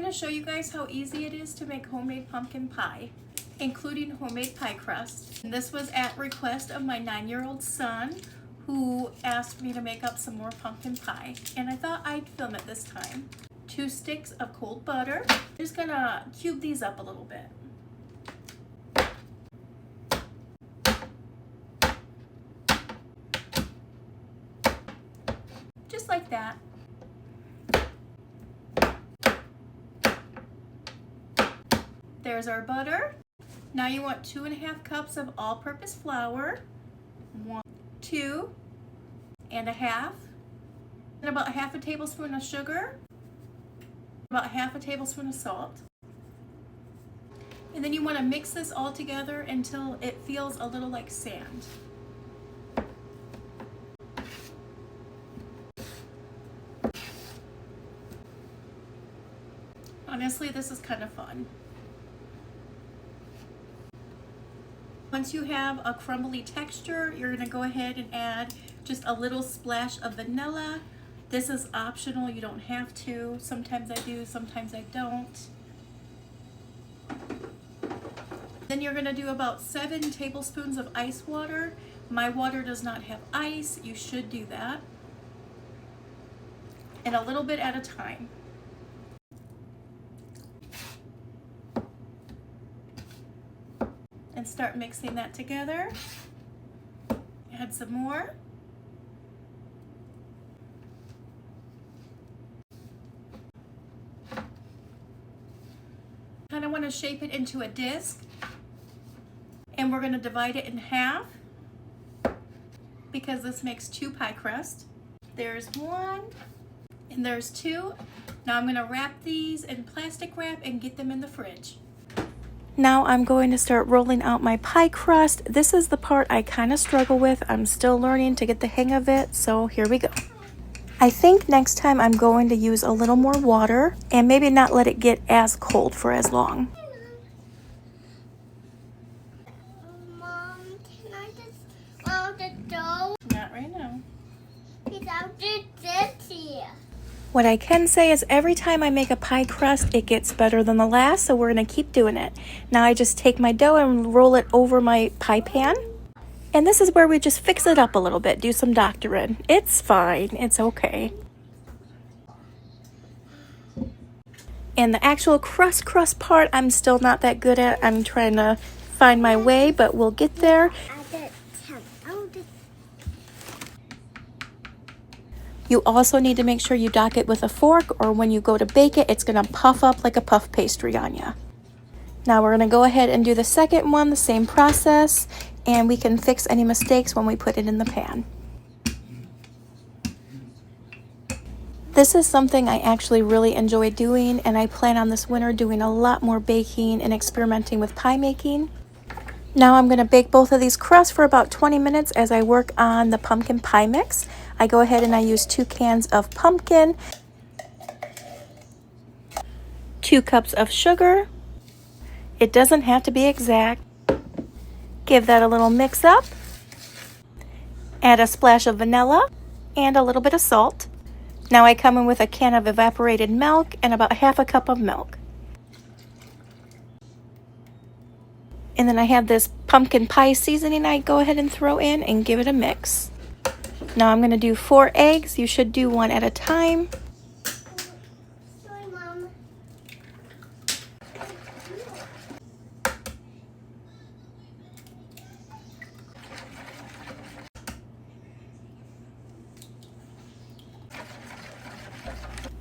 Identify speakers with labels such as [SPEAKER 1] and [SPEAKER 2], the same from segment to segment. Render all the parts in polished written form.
[SPEAKER 1] to show you guys how easy it is to make homemade pumpkin pie, including homemade pie crust. And this was at request of my 9-year-old son, who asked me to make up some more pumpkin pie, and I thought I'd film it this time. 2 sticks of cold butter. I'm just gonna cube these up a little bit. Just like that. There's our butter. Now you want 2.5 cups of all-purpose flour, 1, 2 and a half, and about 1/2 tablespoon of sugar, about 1/2 tablespoon of salt. And then you want to mix this all together until it feels a little like sand. Honestly, this is kind of fun. Once you have a crumbly texture, you're going to go ahead and add just a little splash of vanilla. This is optional, you don't have to. Sometimes I do, sometimes I don't. Then you're going to do about 7 tablespoons of ice water. My water does not have ice, you should do that. And a little bit at a time. And start mixing that together. Add some more. Kind of want to shape it into a disc, and we're going to divide it in half because this makes 2 pie crust. There's 1 and there's 2. Now I'm going to wrap these in plastic wrap and get them in the fridge. Now I'm going to start rolling out my pie crust. This is the part I kind of struggle with. I'm still learning to get the hang of it, so here we go. I think next time I'm going to use a little more water and maybe not let it get as cold for as long.
[SPEAKER 2] Mom, can I just roll the dough?
[SPEAKER 1] Not right now.
[SPEAKER 2] Without the this here.
[SPEAKER 1] What I can say is every time I make a pie crust, it gets better than the last, so we're going to keep doing it. Now I just take my dough and roll it over my pie pan. And this is where we just fix it up a little bit, do some doctoring. It's fine, it's okay. And the actual crust part, I'm still not that good at. I'm trying to find my way, but we'll get there. You also need to make sure you dock it with a fork, or when you go to bake it, it's going to puff up like a puff pastry on you. Now we're going to go ahead and do the second one, the same process, and we can fix any mistakes when we put it in the pan. This is something I actually really enjoy doing, and I plan on this winter doing a lot more baking and experimenting with pie making. Now I'm going to bake both of these crusts for about 20 minutes as I work on the pumpkin pie mix. I go ahead and I use 2 cans of pumpkin, 2 cups of sugar. It doesn't have to be exact. Give that a little mix up. Add a splash of vanilla and a little bit of salt. Now I come in with a can of evaporated milk and about 1/2 cup of milk. And then I have this pumpkin pie seasoning I go ahead and throw in and give it a mix. Now I'm going to do 4 eggs. You should do 1 at a time.
[SPEAKER 2] Sorry, Mom.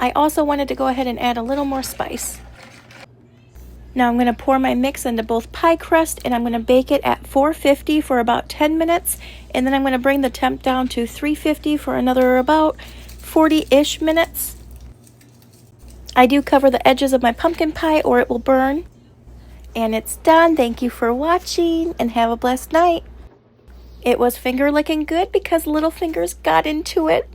[SPEAKER 1] I also wanted to go ahead and add a little more spice. Now I'm going to pour my mix into both pie crust, and I'm going to bake it at 450 for about 10 minutes, and then I'm going to bring the temp down to 350 for another about 40-ish minutes. I do cover the edges of my pumpkin pie or it will burn. And it's done. Thank you for watching and have a blessed night. It was finger licking good because little fingers got into it.